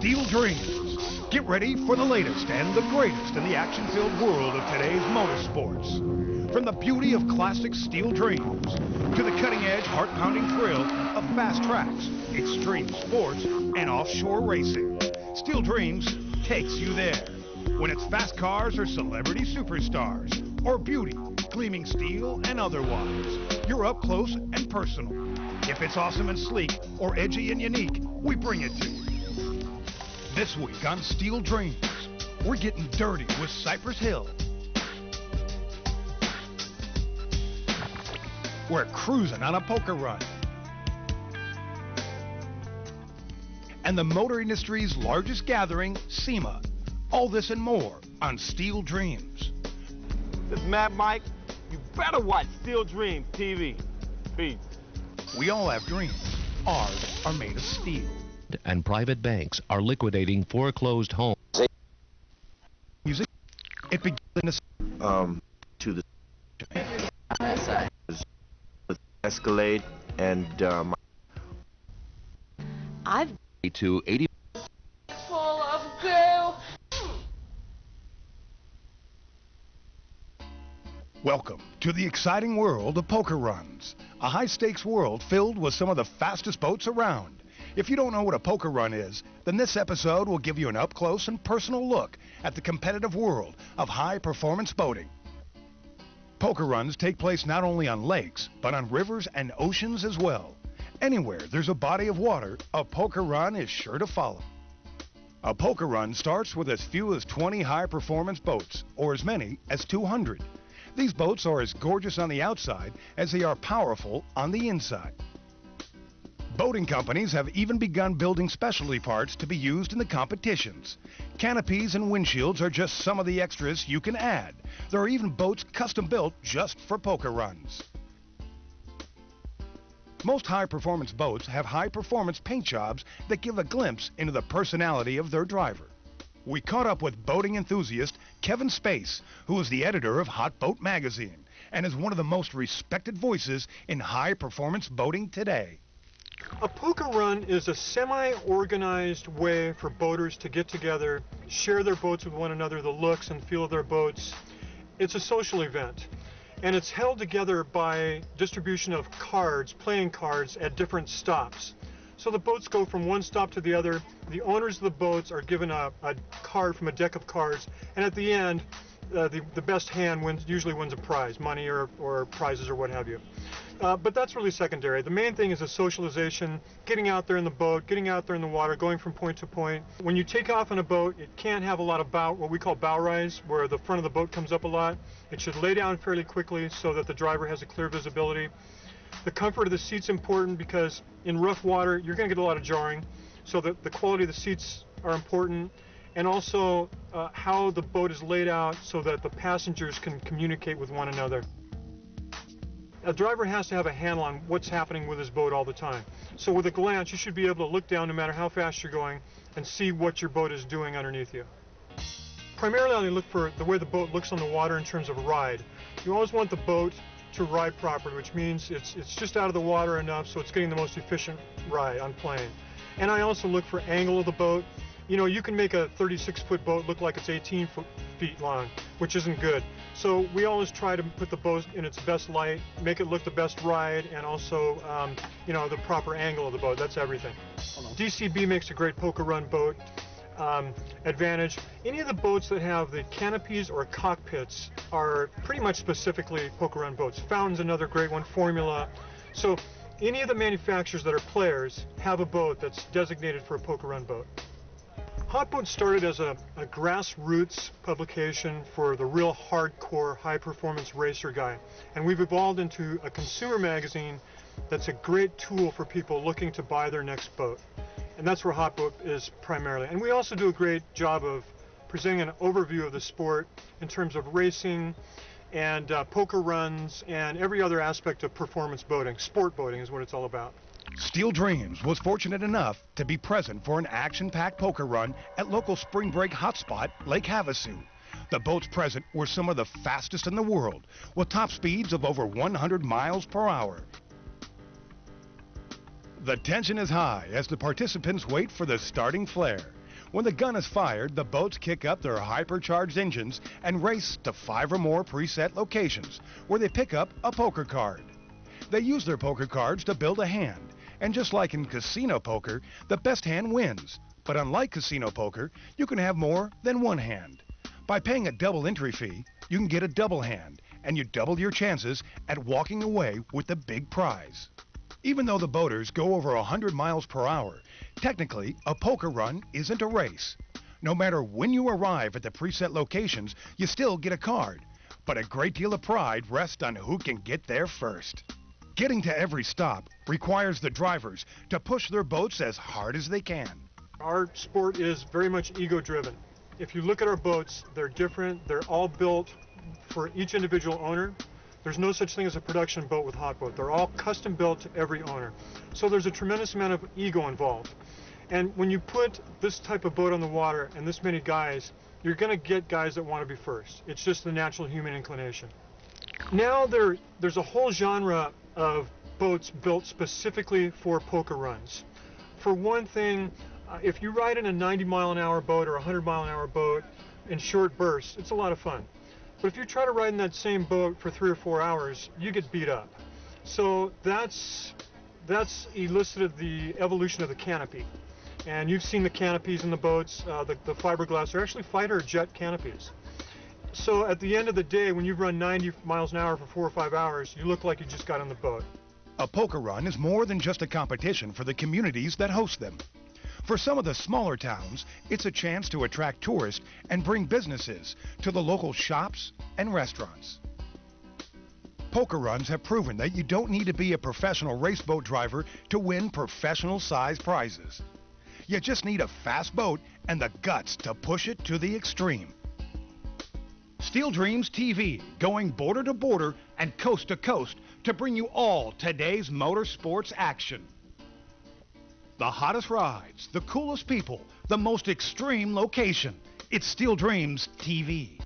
Steel Dreams. Get ready for the latest and the greatest in the action-filled world of today's motorsports. From the beauty of classic Steel Dreams to the cutting-edge, heart-pounding thrill of fast tracks, extreme sports, and offshore racing, Steel Dreams takes you there. When it's fast cars or celebrity superstars, or beauty, gleaming steel and otherwise, you're up close and personal. If it's awesome and sleek, or edgy and unique, we bring it to you. This week on Steel Dreams, we're getting dirty with Cypress Hill. We're cruising on a poker run. And the motor industry's largest gathering, SEMA. All this and more on Steel Dreams. This is Mad Mike. You better watch Steel Dreams TV. Peace. We all have dreams. Ours are made of steel. And private banks are liquidating foreclosed homes. Music. It begins in to the Escalade and I've to 80. full of goo. Welcome to the exciting world of poker runs, a high-stakes world filled with some of the fastest boats around. If you don't know what a poker run is, then this episode will give you an up-close and personal look at the competitive world of high-performance boating. Poker runs take place not only on lakes, but on rivers and oceans as well. Anywhere there's a body of water, a poker run is sure to follow. A poker run starts with as few as 20 high-performance boats, or as many as 200. These boats are as gorgeous on the outside as they are powerful on the inside. Boating companies have even begun building specialty parts to be used in the competitions. Canopies and windshields are just some of the extras you can add. There are even boats custom built just for poker runs. Most high-performance boats have high-performance paint jobs that give a glimpse into the personality of their driver. We caught up with boating enthusiast Kevin Space, who is the editor of Hot Boat Magazine and is one of the most respected voices in high-performance boating today. A poker run is a semi-organized way for boaters to get together, share their boats with one another, the looks and feel of their boats. It's a social event, and it's held together by distribution of cards, playing cards, at different stops. So the boats go from one stop to the other. The owners of the boats are given a card from a deck of cards, and at the end, the best hand usually wins a prize, money or prizes or what have you. But that's really secondary. The main thing is a socialization, getting out there in the boat, getting out there in the water, going from point to point. When you take off on a boat, it can't have a lot of what we call bow rise, where the front of the boat comes up a lot. It should lay down fairly quickly so that the driver has a clear visibility. The comfort of the seat's important because in rough water, you're going to get a lot of jarring. So the quality of the seats are important. And also how the boat is laid out so that the passengers can communicate with one another. A driver has to have a handle on what's happening with his boat all the time. So with a glance, you should be able to look down no matter how fast you're going and see what your boat is doing underneath you. Primarily, I look for the way the boat looks on the water in terms of ride. You always want the boat to ride properly, which means it's just out of the water enough so it's getting the most efficient ride on plane. And I also look for angle of the boat. You know, you can make a 36-foot boat look like it's 18 feet long, which isn't good. So we always try to put the boat in its best light, make it look the best ride, and also, you know, the proper angle of the boat. That's everything. DCB makes a great poker run boat. Advantage. Any of the boats that have the canopies or cockpits are pretty much specifically poker run boats. Fountain's another great one, Formula. So any of the manufacturers that are players have a boat that's designated for a poker run boat. Hot Boat started as a grassroots publication for the real hardcore high-performance racer guy, and we've evolved into a consumer magazine that's a great tool for people looking to buy their next boat. And that's where Hot Boat is primarily. And we also do a great job of presenting an overview of the sport in terms of racing and poker runs and every other aspect of performance boating. Sport boating is what it's all about. Steel Dreams was fortunate enough to be present for an action-packed poker run at local spring break hotspot Lake Havasu. The boats present were some of the fastest in the world, with top speeds of over 100 miles per hour. The tension is high as the participants wait for the starting flare. When the gun is fired, the boats kick up their hypercharged engines and race to 5 or more preset locations where they pick up a poker card. They use their poker cards to build a hand, and just like in casino poker, the best hand wins. But unlike casino poker, you can have more than one hand. By paying a double entry fee, you can get a double hand, and you double your chances at walking away with the big prize. Even though the boaters go over 100 miles per hour, technically, a poker run isn't a race. No matter when you arrive at the preset locations, you still get a card. But a great deal of pride rests on who can get there first. Getting to every stop requires the drivers to push their boats as hard as they can. Our sport is very much ego-driven. If you look at our boats, they're different. They're all built for each individual owner. There's no such thing as a production boat with hot boat. They're all custom built to every owner. So there's a tremendous amount of ego involved. And when you put this type of boat on the water and this many guys, you're going to get guys that want to be first. It's just the natural human inclination. Now there's a whole genre of boats built specifically for poker runs. For one thing, if you ride in a 90-mile-an-hour boat or a 100-mile-an-hour boat in short bursts, it's a lot of fun. But if you try to ride in that same boat for 3 or 4 hours, you get beat up. So that's elicited the evolution of the canopy. And you've seen the canopies in the boats, the fiberglass. They're actually fighter jet canopies. So at the end of the day, when you've run 90 miles an hour for 4 or 5 hours, you look like you just got on the boat. A poker run is more than just a competition for the communities that host them. For some of the smaller towns, it's a chance to attract tourists and bring businesses to the local shops and restaurants. Poker runs have proven that you don't need to be a professional race boat driver to win professional-sized prizes. You just need a fast boat and the guts to push it to the extreme. Steel Dreams TV, going border to border and coast to coast to bring you all today's motorsports action. The hottest rides, the coolest people, the most extreme location. It's Steel Dreams TV.